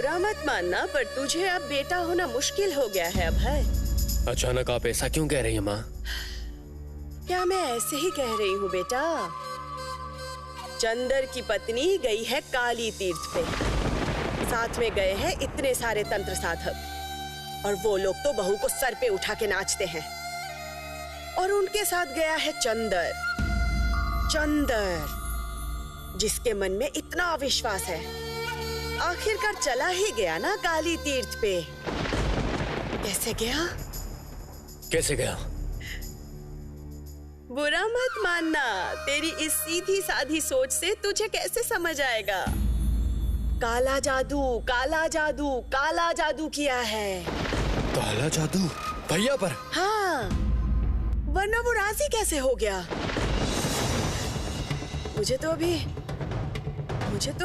बुरा मत मानना, पर तुझे अब बेटा होना मुश्किल हो गया है अभय। अचानक आप ऐसा क्यों कह रही हैं माँ? क्या मैं ऐसे ही कह रही हूँ बेटा? चंदर की पत्नी गई है काली तीर्थ पे, साथ में गए हैं इतने सारे तंत्र साधक, और वो लोग तो बहू को सर पे उठा के नाचते हैं। और उनके साथ गया है चंदर, जिसके मन में इतना अविश्वास है। आखिरकार चला ही गया ना काली तीर्थ पे। कैसे गया? कैसे गया? बुरा मत मानना, तेरी इस सीधी साधी सोच से तुझे कैसे समझ आएगा। काला जादू, काला जादू, काला जादू किया है। काला जादू भैया पर? हाँ, वरना वो राजी कैसे हो गया? मुझे तो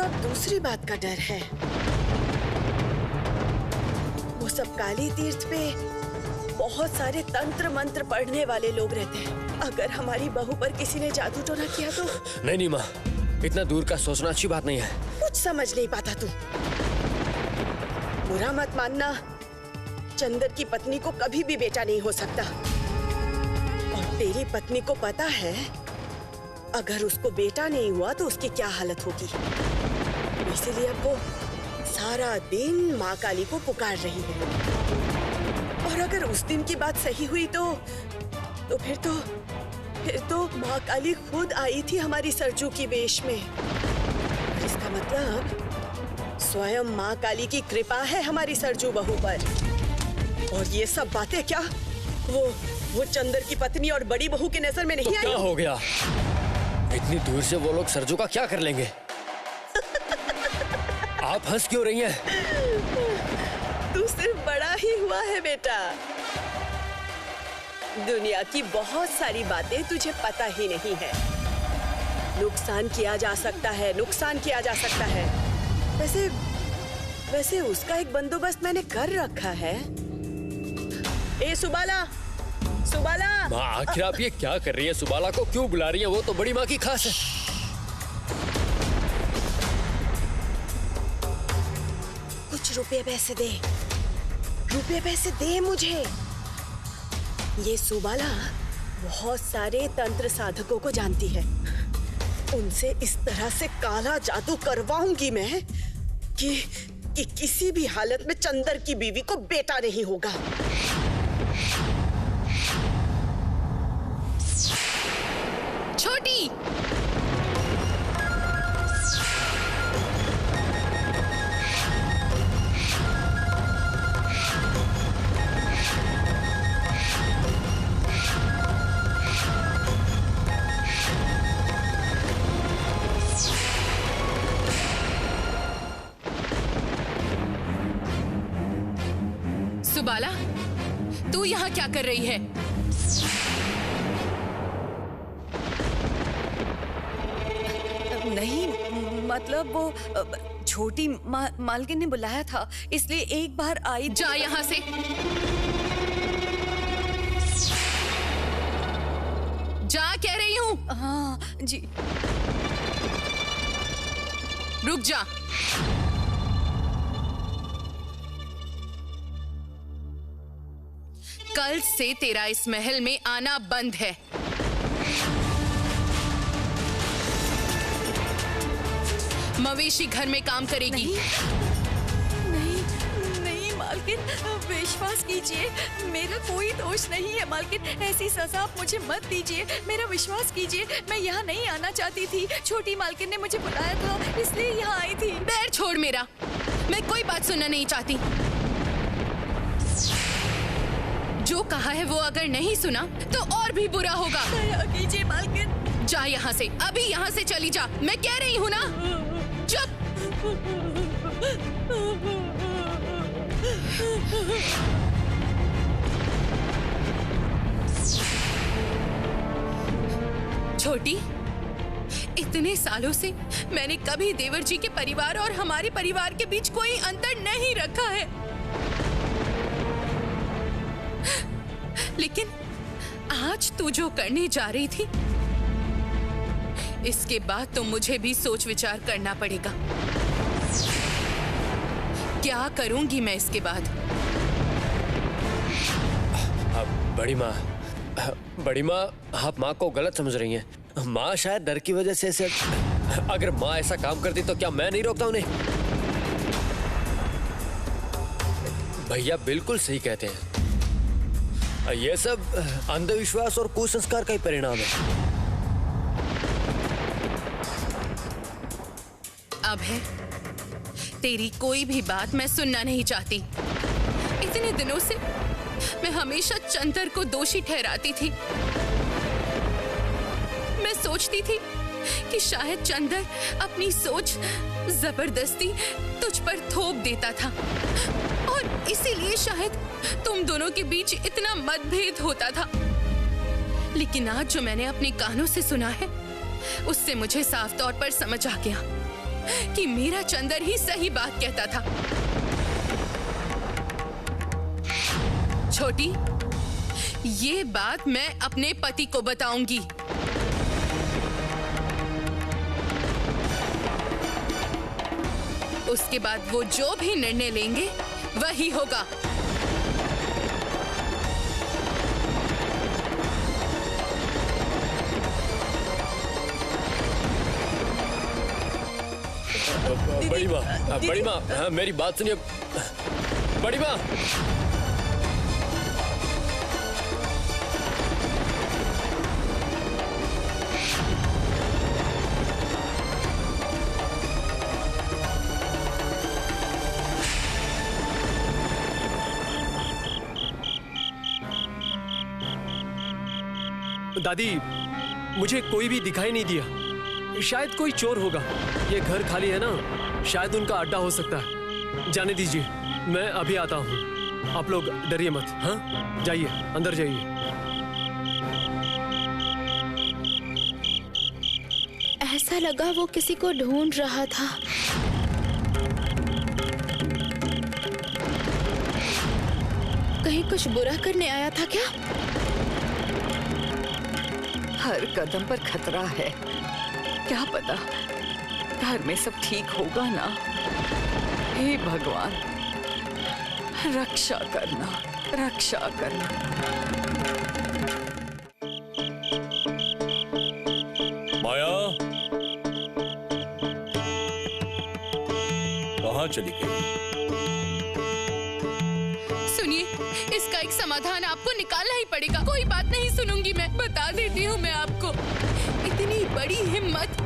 अब दूसरी बात का डर है। वो सब काली तीर्थ पे बहुत सारे तंत्र मंत्र पढ़ने वाले लोग रहते हैं। अगर हमारी बहू पर किसी ने जादू टोना किया तो? नहीं माँ, इतना दूर का सोचना अच्छी बात नहीं है। कुछ समझ नहीं पाता तू। बुरा मत मानना, चंदर की पत्नी को कभी भी बेटा नहीं हो सकता। और तेरी पत्नी को पता है, अगर उसको बेटा नहीं हुआ तो उसकी क्या हालत होगी। इसीलिए अब वो सारा दिन माँ काली को पुकार रही है। और अगर उस दिन की बात सही हुई तो फिर तो माँ काली खुद आई थी हमारी सरजू की वेश में। इसका मतलब स्वयं माँ काली की कृपा है हमारी सरजू बहू पर। और ये सब बातें क्या वो चंदर की पत्नी और बड़ी बहू की नजर में नहीं आई? क्या हो गया? इतनी दूर से वो लोग सरजू का क्या कर लेंगे? आप हंस क्यों रही हैं? तू सिर्फ बड़ा ही हुआ है बेटा। दुनिया की बहुत सारी बातें तुझे पता ही नहीं है। नुकसान किया जा सकता है। वैसे उसका एक बंदोबस्त मैंने कर रखा है। ए सुबाला! माँ, आखिर आप ये क्या कर रही है? सुबाला को क्यों बुला रही है? वो तो बड़ी माँ की खास है। कुछ रुपए पैसे दे मुझे। ये सुबाला बहुत सारे तंत्र साधकों को जानती है। उनसे इस तरह से काला जादू करवाऊंगी मैं कि किसी भी हालत में चंदर की बीवी को बेटा नहीं होगा। छोटी, सुबाला, तू यहाँ क्या कर रही है? नहीं, मतलब वो छोटी मालकिन ने बुलाया था, इसलिए एक बार आई। जा यहाँ से। जा कह रही हूँ। हाँ जी। रुक जा। कल से तेरा इस महल में आना बंद है। मवेशी घर में काम करेगी। नहीं मालकिन, विश्वास कीजिए, मेरा कोई दोष नहीं है मालकिन। ऐसी सजा आप मुझे मत दीजिए, मेरा विश्वास कीजिए। मैं यहाँ नहीं आना चाहती थी, छोटी मालकिन ने मुझे बुलाया था, इसलिए यहाँ आई थी। पैर छोड़ मेरा, मैं कोई बात सुनना नहीं चाहती। जो कहा है वो अगर नहीं सुना तो और भी बुरा होगा। दया कीजिए मालकिन। जा यहाँ से, अभी यहाँ से चली जा, मैं कह रही हूँ ना। चुप। छोटी, इतने सालों से मैंने कभी देवर जी के परिवार और हमारे परिवार के बीच कोई अंतर नहीं रखा है, लेकिन आज तू जो करने जा रही थी, इसके बाद तो मुझे भी सोच विचार करना पड़ेगा। क्या करूंगी मैं इसके बाद? बड़ी माँ, आप माँ को गलत समझ रही हैं। माँ शायद डर की वजह से ऐसे, अगर माँ ऐसा काम करती तो क्या मैं नहीं रोकता उन्हें? भैया बिल्कुल सही कहते हैं, ये सब अंधविश्वास और कुसंस्कार का ही परिणाम है। अब है, तेरी कोई भी बात मैं सुनना नहीं चाहती। इतने दिनों से मैं हमेशा चंदर को दोषी ठहराती थी। मैं सोचती थी कि शायद चंदर अपनी सोच जबरदस्ती तुझ पर थोप देता था और इसीलिए शायद तुम दोनों के बीच इतना मतभेद होता था। लेकिन आज जो मैंने अपने कानों से सुना है, उससे मुझे साफ तौर पर समझ आ गया कि मेरा चंदर ही सही बात कहता था। छोटी, ये बात मैं अपने पति को बताऊंगी। उसके बाद वो जो भी निर्णय लेंगे वही होगा। बड़ी माँ, मेरी बात सुनिए। बड़ी माँ, दादी, मुझे कोई भी दिखाई नहीं दिया। शायद कोई चोर होगा। ये घर खाली है ना, शायद उनका अड्डा हो सकता है। जाने दीजिए, मैं अभी आता हूँ। आप लोग डरिए मत। हाँ, जाइए, अंदर जाइए। ऐसा लगा वो किसी को ढूंढ रहा था। कहीं कुछ बुरा करने आया था क्या? हर कदम पर खतरा है। क्या पता घर में सब ठीक होगा ना। हे भगवान, रक्षा करना, रक्षा करना। माया, कहाँ चली गई? सुनिए, इसका एक समाधान आपको निकालना ही पड़ेगा। कोई बात नहीं सुनूंगी मैं, बता देती हूँ मैं आपको। इतनी बड़ी हिम्मत,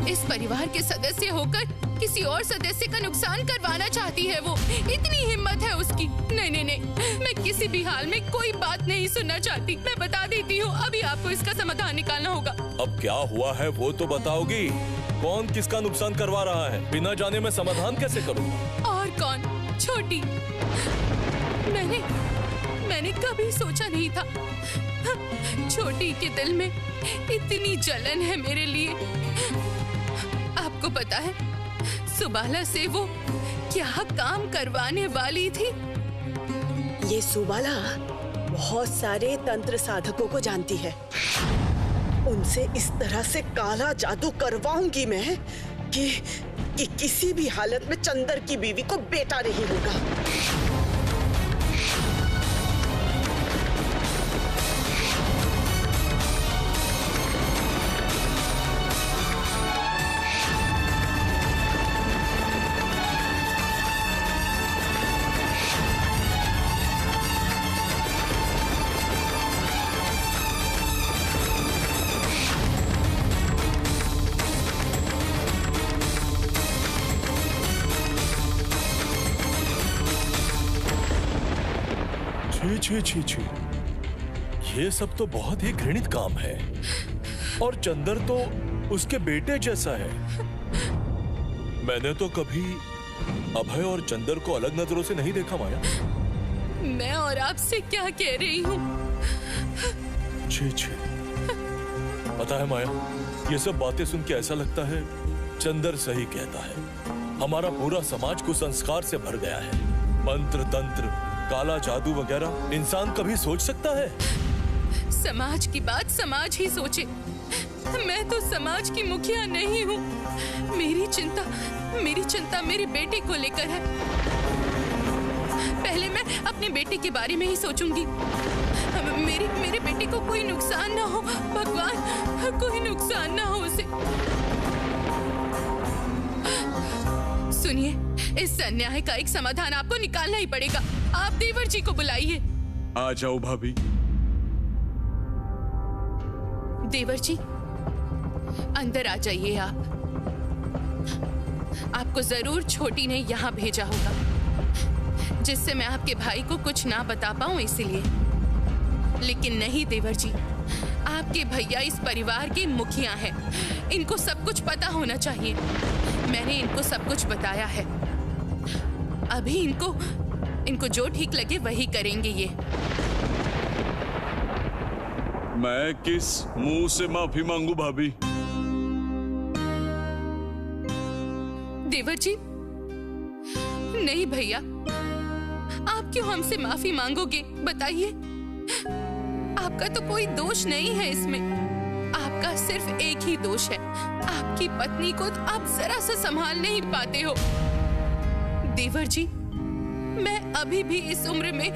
इस परिवार के सदस्य होकर किसी और सदस्य का नुकसान करवाना चाहती है वो। इतनी हिम्मत है उसकी। नहीं नहीं नहीं, मैं किसी भी हाल में कोई बात नहीं सुनना चाहती। मैं बता देती हूँ, अभी आपको इसका समाधान निकालना होगा। अब क्या हुआ है वो तो बताओगी। कौन किसका नुकसान करवा रहा है? बिना जाने मैं समाधान कैसे करूँगा? और कौन? छोटी। मैंने कभी सोचा नहीं था छोटी के दिल में इतनी जलन है मेरे लिए। आपको पता है सुबाला से वो क्या काम करवाने वाली थी? ये सुबाला बहुत सारे तंत्र साधकों को जानती है। उनसे इस तरह से काला जादू करवाऊंगी मैं कि किसी भी हालत में चंदर की बीवी को बेटा नहीं होगा। छी छी छी, ये सब तो बहुत ही घृणित काम है। और चंदर तो उसके बेटे जैसा है। मैंने तो कभी अभय और चंदर को अलग नजरों से नहीं देखा माया। मैं और आपसे क्या कह रही हूँ? छी छी, पता है माया, ये सब बातें सुन के ऐसा लगता है चंदर सही कहता है। हमारा पूरा समाज कुसंस्कार से भर गया है। मंत्र तंत्र, काला जादू वगैरह इंसान कभी सोच सकता है? समाज की बात समाज ही सोचे। मैं तो समाज की मुखिया नहीं हूँ। मेरी चिंता मेरे बेटे को लेकर है। अपने बेटे के बारे में ही सोचूंगी। मेरे बेटे को कोई नुकसान ना हो, भगवान, कोई नुकसान ना हो उसे। सुनिए, इस अन्याय का एक समाधान आपको निकालना ही पड़ेगा। आप देवर जी को बुलाइए। आ जाओ भाभी। देवर जी, अंदर आ जाइए आप। आपको जरूर छोटी ने यहाँ भेजा होगा, जिससे मैं आपके भाई को कुछ ना बता पाऊं, इसीलिए। लेकिन नहीं देवर जी, आपके भैया इस परिवार के मुखिया हैं। इनको सब कुछ पता होना चाहिए। मैंने इनको सब कुछ बताया है। अभी इनको जो ठीक लगे वही करेंगे ये। मैं किस मुंह से माफी मांगू भाभी? देवर जी, नहीं भैया, आप क्यों हमसे माफी मांगोगे? बताइए। आपका तो कोई दोष नहीं है इसमें। आपका सिर्फ एक ही दोष है, आपकी पत्नी को आप जरा सा संभाल नहीं पाते हो। देवर जी, मैं अभी भी इस उम्र में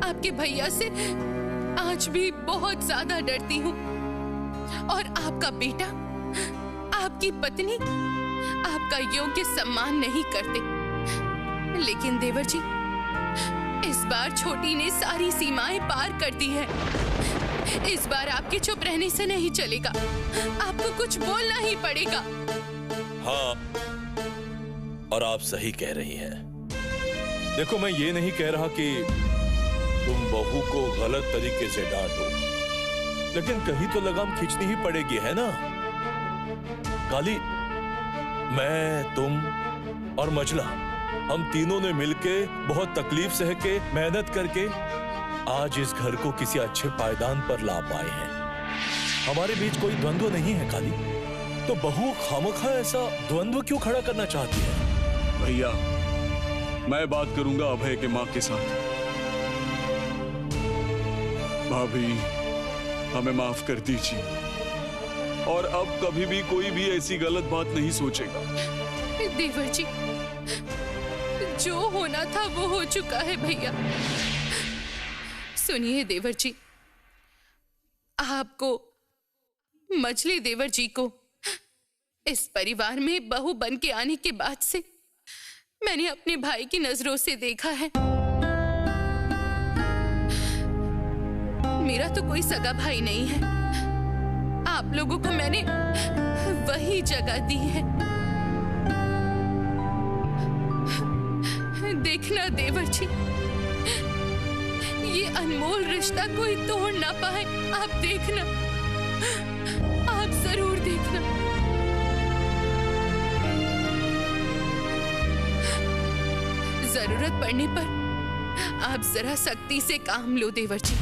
आपके भैया से आज भी बहुत ज्यादा डरती हूँ। और आपका बेटा, आपकी पत्नी आपका योग्य सम्मान नहीं करते। लेकिन देवर जी, इस बार छोटी ने सारी सीमाएं पार कर दी है। इस बार आपके चुप रहने से नहीं चलेगा, आपको कुछ बोलना ही पड़ेगा। हाँ, और आप सही कह रही हैं। देखो, मैं ये नहीं कह रहा कि तुम बहू को गलत तरीके से डांटो, लेकिन कहीं तो लगाम खींचनी ही पड़ेगी, है ना? काली, मैं, तुम और मजला, हम तीनों ने मिलके बहुत तकलीफ सह के, मेहनत करके आज इस घर को किसी अच्छे पायदान पर ला पाए हैं। हमारे बीच कोई द्वंद्व नहीं है काली, तो बहू खामखा ऐसा द्वंद्व क्यों खड़ा करना चाहती है? भैया, मैं बात करूंगा अभय के माँ के साथ। भाभी, हमें माफ कर दीजिए, और अब कभी भी कोई भी ऐसी गलत बात नहीं सोचेगा। देवर जी, जो होना था वो हो चुका है भैया। सुनिए देवर जी, आपको, मछली देवर जी को इस परिवार में बहू बन के आने के बाद से मैंने अपने भाई की नजरों से देखा है। मेरा तो कोई सगा भाई नहीं है। आप लोगों को मैंने वही जगह दी है। देखना देवर जी, ये अनमोल रिश्ता कोई तोड़ ना पाए। आप देखना, आप जरूर देखना। जरूरत पड़ने पर आप जरा सख्ती से काम लो देवर जी।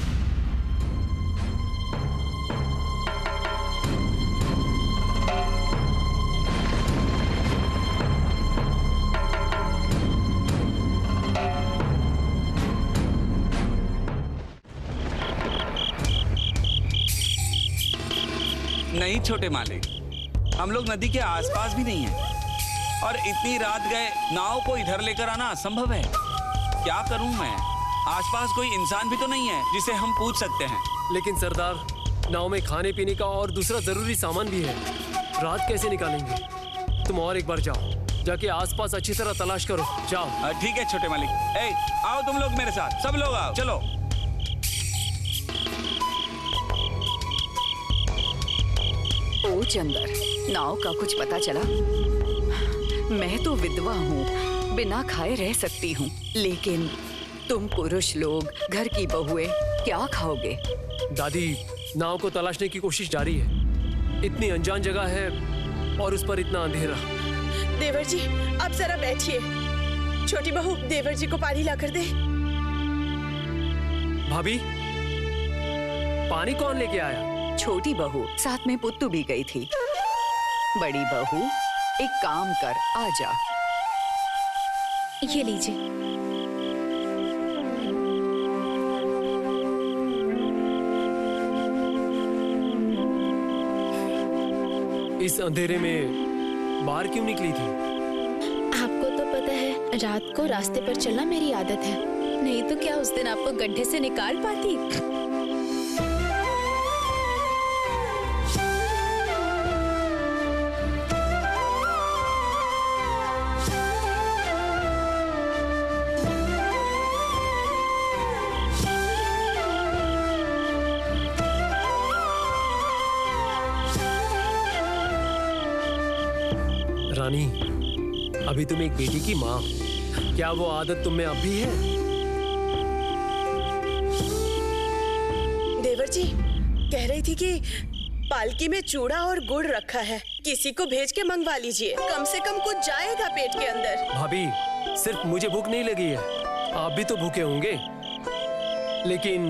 नहीं छोटे मालिक, हम लोग नदी के आसपास भी नहीं हैं, और इतनी रात गए नाव को इधर लेकर आना असंभव है। क्या करूं मैं? आसपास कोई इंसान भी तो नहीं है जिसे हम पूछ सकते हैं। लेकिन सरदार, नाव में खाने पीने का और दूसरा जरूरी सामान भी है। रात कैसे निकालेंगे? तुम और एक बार जाओ, जाके आसपास अच्छी तरह तलाश करो। जाओ। ठीक है छोटे मालिक। ए, आओ तुम लोग मेरे साथ, सब लोग आओ, चलो। ओ चंदर, नाव का कुछ पता चला? मैं तो विधवा हूँ, बिना खाए रह सकती हूँ, लेकिन तुम पुरुष लोग, घर की बहुएं, क्या खाओगे? दादी, नाव को तलाशने की कोशिश जारी है। इतनी अनजान जगह है और उस पर इतना अंधेरा। देवर जी, आप जरा बैठिए। छोटी बहू, देवर जी को पानी लाकर दे। भाभी, पानी कौन लेके आया? छोटी बहू, साथ में पुत्तू भी गई थी। बड़ी बहू, एक काम कर, आजा। ये लीजिए। इस अंधेरे में बाहर क्यों निकली थी? आपको तो पता है, रात को रास्ते पर चलना मेरी आदत है। नहीं तो क्या उस दिन आपको गड्ढे से निकाल पाती? रानी, अभी तुम एक बेटी की माँ, क्या वो आदत तुम में अब भी है? देवर जी कह रही थी कि पालकी में चूड़ा और गुड़ रखा है, किसी को भेज के मंगवा लीजिए, कम से कम कुछ जाएगा पेट के अंदर। भाभी, सिर्फ मुझे भूख नहीं लगी है, आप भी तो भूखे होंगे। लेकिन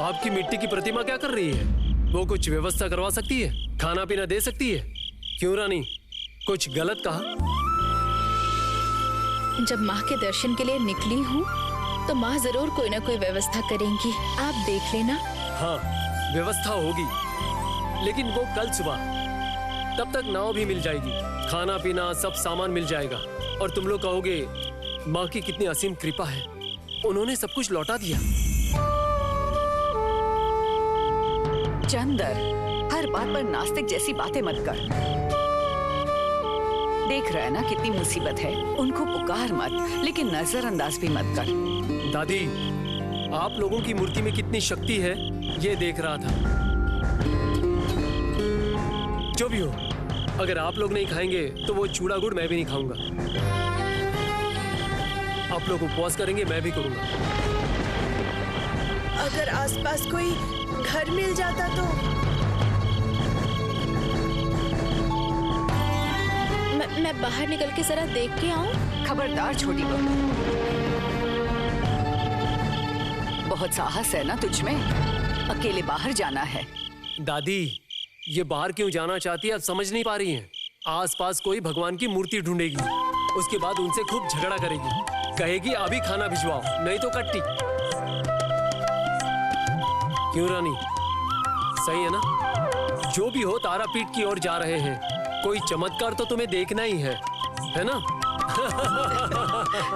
आपकी मिट्टी की प्रतिमा क्या कर रही है? वो कुछ व्यवस्था करवा सकती है, खाना पीना दे सकती है। क्यों रानी, कुछ गलत कहा? जब माँ के दर्शन के लिए निकली हूँ तो माँ जरूर कोई ना कोई व्यवस्था करेंगी, आप देख लेना। हाँ, व्यवस्था होगी, लेकिन वो कल सुबह, तब तक नाव भी मिल जाएगी, खाना पीना सब सामान मिल जाएगा, और तुम लोग कहोगे माँ की कितनी असीम कृपा है, उन्होंने सब कुछ लौटा दिया। चंदर, हर बात पर नास्तिक जैसी बातें मत कर। देख रहा है ना कितनी मुसीबत है, उनको पुकार मत, लेकिन नजरअंदाज भी मत कर। दादी, आप लोगों की मूर्ति में कितनी शक्ति है ये देख रहा था। जो भी हो, अगर आप लोग नहीं खाएंगे तो वो चूड़ा गुड़ मैं भी नहीं खाऊंगा। आप लोग उपवास करेंगे, मैं भी करूंगा। अगर आसपास कोई घर मिल जाता तो? मैं बाहर निकल के जरा देख के आऊं? खबरदार छोटी बहू, बहुत साहस है ना तुझ में, अकेले बाहर जाना है। दादी, ये बाहर क्यों जाना चाहती है आप समझ नहीं पा रही हैं। आसपास कोई भगवान की मूर्ति ढूंढेगी, उसके बाद उनसे खूब झगड़ा करेगी, कहेगी अभी खाना भिजवाओ, नहीं तो कट्टी। क्यों रानी, सही है ना? जो भी हो, तारापीठ की ओर जा रहे हैं, कोई चमत्कार तो तुम्हें देखना ही है ना?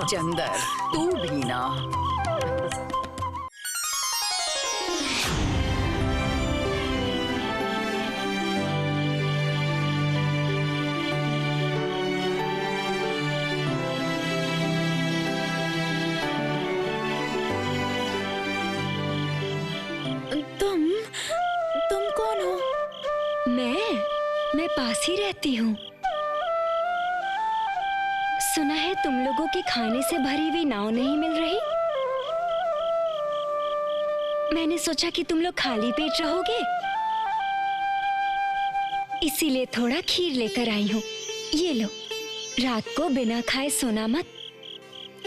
चंदर, तू भी ना। तुम कौन हो? मैं पास ही रहती हूँ। सुना है तुम लोगों के खाने से भरी हुई नाव नहीं मिल रही। मैंने सोचा कि तुम लोग खाली पेट रहोगे, इसीलिए थोड़ा खीर लेकर आई हूँ। ये लो, रात को बिना खाए सोना मत।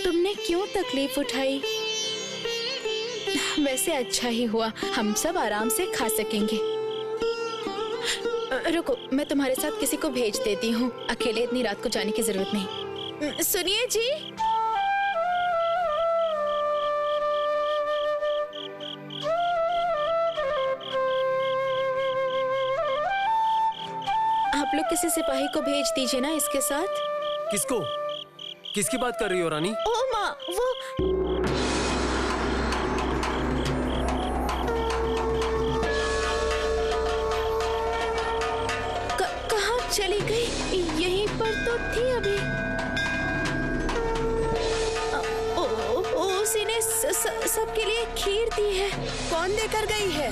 तुमने क्यों तकलीफ उठाई? वैसे अच्छा ही हुआ, हम सब आराम से खा सकेंगे। रुको, मैं तुम्हारे साथ किसी को भेज देती हूँ, अकेले इतनी रात को जाने की जरूरत नहीं। सुनिए जी, आप लोग किसी सिपाही को भेज दीजिए ना इसके साथ। किसको? किसकी बात कर रही हो रानी? ओ माँ, वो चली गई, यहीं पर तो थी अभी। उसी ने सबके लिए खीर दी है। कौन देकर गई है?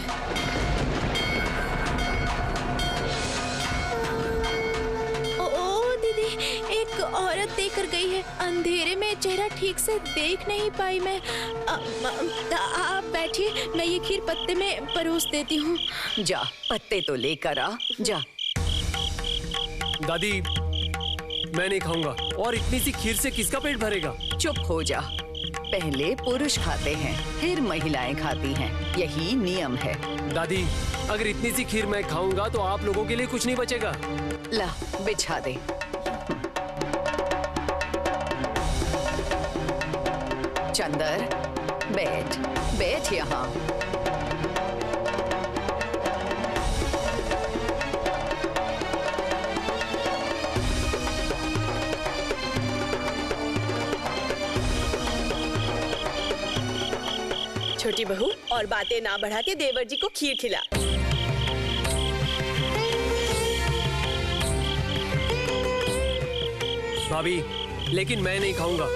ओ दीदी, एक औरत देकर गई है, अंधेरे में चेहरा ठीक से देख नहीं पाई मैं। आप बैठिए, मैं ये खीर पत्ते में परोस देती हूँ। जा, पत्ते तो लेकर आ, जा। दादी, मैं नहीं खाऊंगा, और इतनी सी खीर से किसका पेट भरेगा? चुप हो जा। पहले पुरुष खाते हैं, फिर महिलाएं खाती हैं, यही नियम है। दादी, अगर इतनी सी खीर मैं खाऊंगा तो आप लोगों के लिए कुछ नहीं बचेगा। ला, बिछा दे। चंदर, बैठ, बैठ यहाँ। छोटी बहू, और बातें ना बढ़ा के देवर जी को खीर खिला। भाभी, लेकिन मैं नहीं खाऊंगा।